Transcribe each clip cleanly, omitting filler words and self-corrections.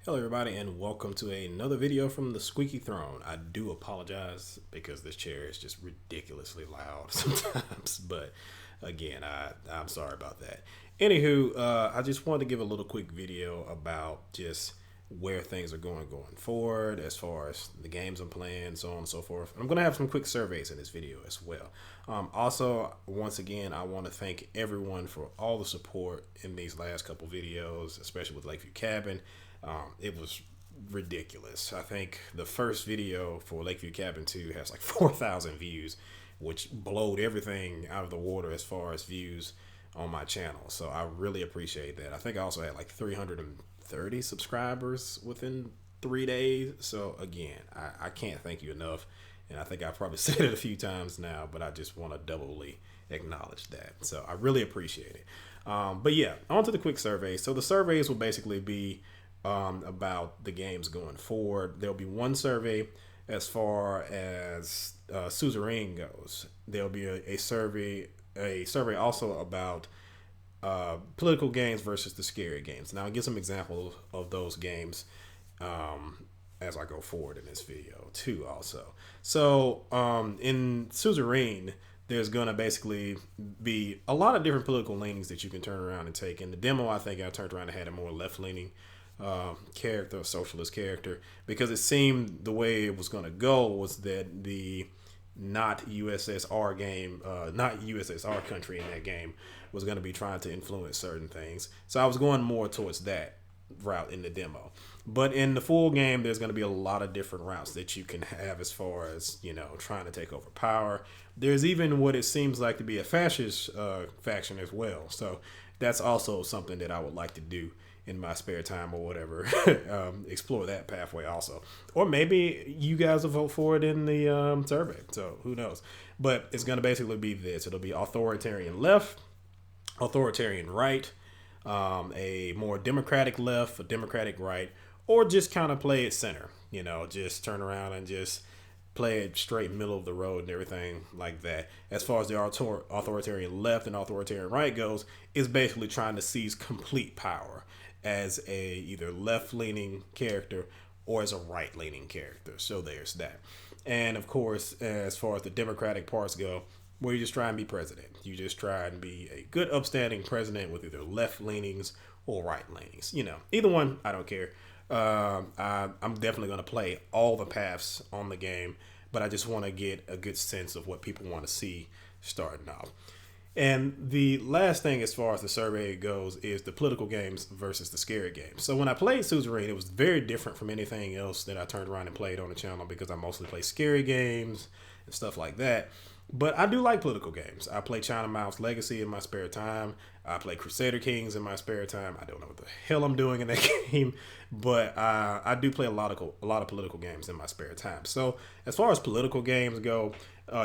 Hello everybody and welcome to another video from the Squeaky Throne. I do apologize because this chair is just ridiculously loud sometimes, but again, I'm sorry about that. Anywho, I just wanted to give a little quick video about just where things are going forward as far as the games I'm playing, so on and so forth. I'm going to have some quick surveys in this video as well. Also, once again, I want to thank everyone for all the support in these last couple videos, especially with Lakeview Cabin. It was ridiculous. I think the first video for Lakeview Cabin 2 has like 4,000 views, which blowed everything out of the water as far as views on my channel. So I really appreciate that. I think I also had like 330 subscribers within 3 days. So again, I can't thank you enough. And I think I probably said it a few times now, but I just want to doubly acknowledge that. So I really appreciate it. But yeah, on to the quick surveys. So the surveys will basically be about the games going forward. There'll be one survey as far as suzerain goes. There'll be a survey also about political games versus the scary games. Now I'll give some examples of those games as I go forward in this video too also. So in suzerain, there's going to basically be a lot of different political leanings that you can turn around and take. In the demo, I think I turned around and had a more left-leaning character, a socialist character, because it seemed the way it was going to go was that the not USSR game, not USSR country in that game was going to be trying to influence certain things. So I was going more towards that route in the demo. But in the full game, there's going to be a lot of different routes that you can have as far as, trying to take over power. There's even what it seems like to be a fascist faction as well. So that's also something that I would like to do in my spare time or whatever. Explore that pathway also. Or maybe you guys will vote for it in the survey. So who knows? But it's going to basically be this. It'll be authoritarian left, authoritarian right, a more democratic left, a democratic right, or just kind of play it center. Just turn around and just play it straight middle of the road and everything like that. As far as the authoritarian left and authoritarian right goes, is basically trying to seize complete power as a either left-leaning character or as a right-leaning character. So there's that. And of course, as far as the democratic parts go, where you just try and be president. You just try and be a good upstanding president with either left leanings or right leanings. Either one, I don't care. I'm definitely going to play all the paths on the game, but I just want to get a good sense of what people want to see starting off. And the last thing as far as the survey goes is the political games versus the scary games. So when I played Suzerain, it was very different from anything else that I turned around and played on the channel because I mostly play scary games and stuff like that. But I do like political games. I play China Mouse Legacy in my spare time. I play Crusader Kings in my spare time. I don't know what the hell I'm doing in that game, but I do play a lot of political games in my spare time. So as far as political games go,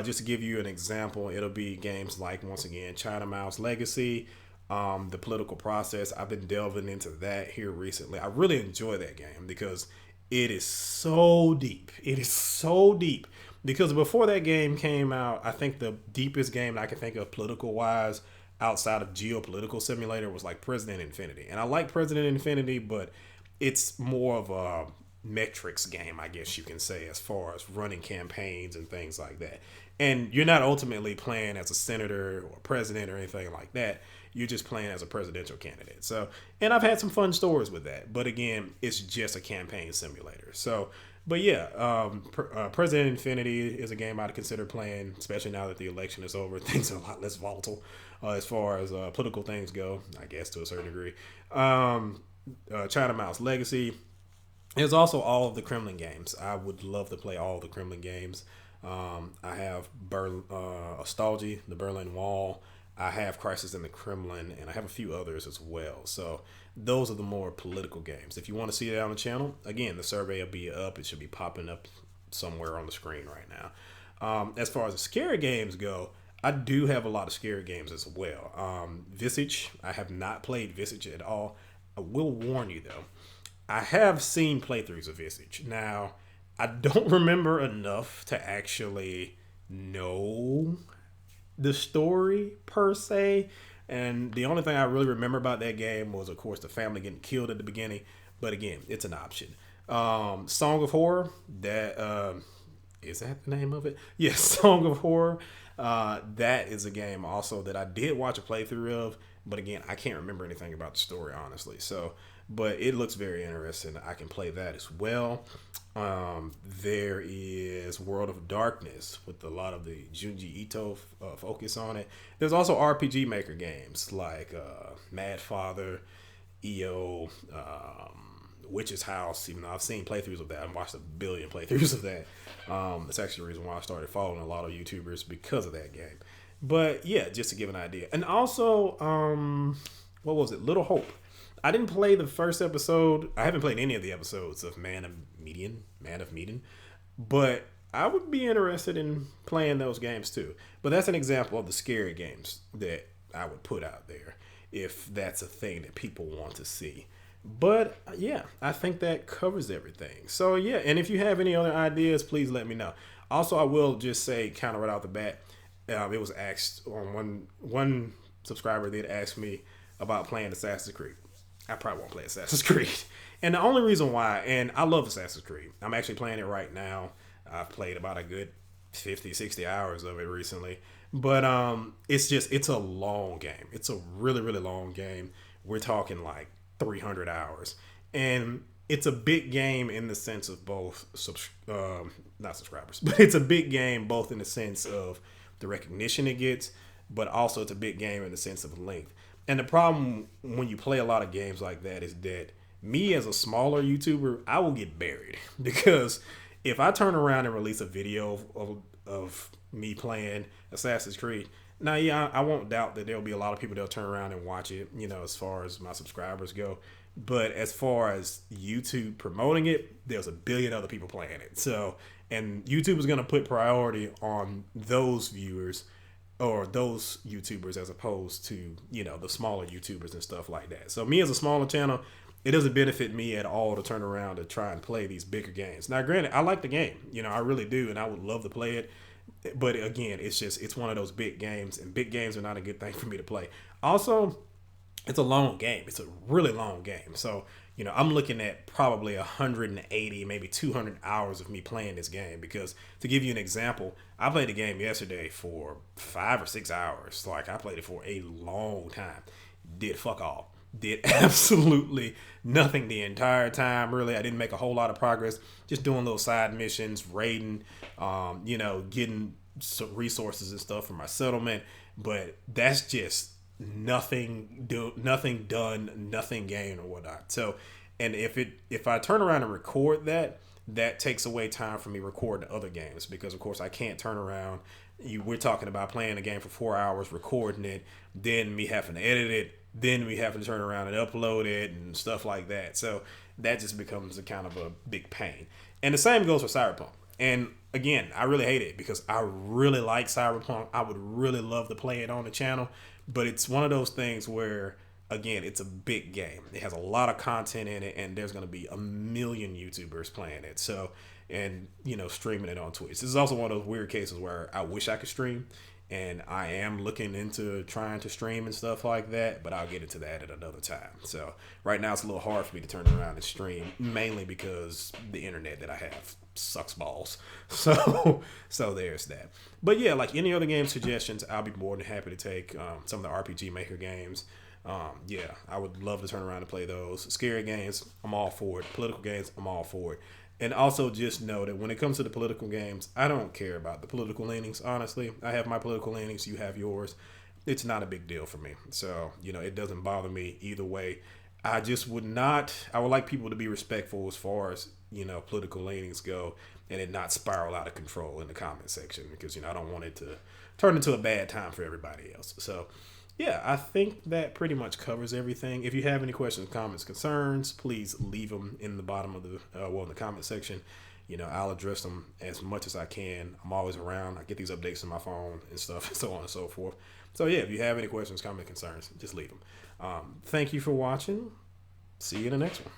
just to give you an example, it'll be games like, once again, China Mouse Legacy, the political process. I've been delving into that here recently. I really enjoy that game because it is so deep. It is so deep. Because before that game came out, I think the deepest game I can think of political-wise outside of Geopolitical Simulator was like President Infinity. And I like President Infinity, but it's more of a metrics game, I guess you can say, as far as running campaigns and things like that. And you're not ultimately playing as a senator or president or anything like that. You're just playing as a presidential candidate. So, and I've had some fun stories with that. But again, it's just a campaign simulator. So, but yeah, President Infinity is a game I'd consider playing, especially now that the election is over. Things are a lot less volatile as far as political things go, I guess, to a certain degree. China Mouse Legacy. There's also all of the Kremlin games. I would love to play all of the Kremlin games. I have Nostalgia, the Berlin Wall. I have Crisis in the Kremlin, and I have a few others as well. So those are the more political games. If you want to see that on the channel, again, the survey will be up. It should be popping up somewhere on the screen right now. As far as the scary games go, I do have a lot of scary games as well. Visage, I have not played Visage at all. I will warn you, though, I have seen playthroughs of Visage. Now, I don't remember enough to actually know the story per se, and the only thing I really remember about that game was, of course, the family getting killed at the beginning. But again, it's an option. Song of Horror, that is that the name of it? Yes, Song of Horror. That is a game also that I did watch a playthrough of, but again, I can't remember anything about the story honestly. So, but it looks very interesting. I can play that as well. There is World of Darkness with a lot of the Junji Ito focus on it. There's also RPG Maker games like Mad Father, EO, Witch's House. Even though I've seen playthroughs of that, I've watched a billion playthroughs of that. That's actually the reason why I started following a lot of YouTubers, because of that game. But yeah, just to give an idea. And also, what was it? Little Hope. I didn't play the first episode. I haven't played any of the episodes of Man of Medan. But I would be interested in playing those games too. But that's an example of the scary games that I would put out there, if that's a thing that people want to see. But yeah, I think that covers everything. So yeah, and if you have any other ideas, please let me know. Also, I will just say, kind of right out the bat, it was asked on one subscriber did ask me about playing Assassin's Creed. I probably won't play Assassin's Creed. And the only reason why, and I love Assassin's Creed. I'm actually playing it right now. I've played about a good 50, 60 hours of it recently. But it's a long game. It's a really, really long game. We're talking like 300 hours. And it's a big game in the sense of both, not subscribers, but it's a big game both in the sense of the recognition it gets, but also it's a big game in the sense of length. And the problem when you play a lot of games like that is that me as a smaller YouTuber, I will get buried, because if I turn around and release a video of me playing Assassin's Creed, now yeah, I won't doubt that there'll be a lot of people that'll turn around and watch it, as far as my subscribers go. But as far as YouTube promoting it, there's a billion other people playing it. So, and YouTube is going to put priority on those viewers or those YouTubers as opposed to, the smaller YouTubers and stuff like that. So me as a smaller channel, it doesn't benefit me at all to turn around and try and play these bigger games. Now, granted, I like the game, I really do, and I would love to play it. But again, it's one of those big games, and big games are not a good thing for me to play. Also, it's a long game. It's a really long game. So, I'm looking at probably 180, maybe 200 hours of me playing this game. Because to give you an example, I played the game yesterday for 5 or 6 hours. Like, I played it for a long time. Did fuck all. Did absolutely nothing the entire time, really. I didn't make a whole lot of progress. Just doing little side missions, raiding, getting some resources and stuff for my settlement. But that's just nothing done, nothing gained or whatnot. So, and if I turn around and record that takes away time from me recording other games, because of course I can't turn around. We're talking about playing a game for 4 hours, recording it, then me having to edit it, then we have to turn around and upload it and stuff like that. So that just becomes a kind of a big pain. And the same goes for Cyberpunk. And again, I really hate it because I really like Cyberpunk. I would really love to play it on the channel, but it's one of those things where, again, it's a big game. It has a lot of content in it, and there's going to be a million YouTubers playing it. So, and streaming it on Twitch. This is also one of those weird cases where I wish I could stream, and I am looking into trying to stream and stuff like that, but I'll get into that at another time. So right now it's a little hard for me to turn around and stream, mainly because the internet that I have sucks balls. So there's that. But yeah, like any other game suggestions, I'll be more than happy to take some of the RPG Maker games. Yeah, I would love to turn around and play those. Scary games, I'm all for it. Political games, I'm all for it. And also just know that when it comes to the political games, I don't care about the political leanings, honestly. I have my political leanings, you have yours. It's not a big deal for me. So, it doesn't bother me either way. I would like people to be respectful as far as, political leanings go, and it not spiral out of control in the comment section, because, I don't want it to turn into a bad time for everybody else. So, yeah, I think that pretty much covers everything. If you have any questions, comments, concerns, please leave them in the bottom of in the comment section. I'll address them as much as I can. I'm always around. I get these updates on my phone and stuff, and so on and so forth. So yeah, if you have any questions, comments, concerns, just leave them. Thank you for watching. See you in the next one.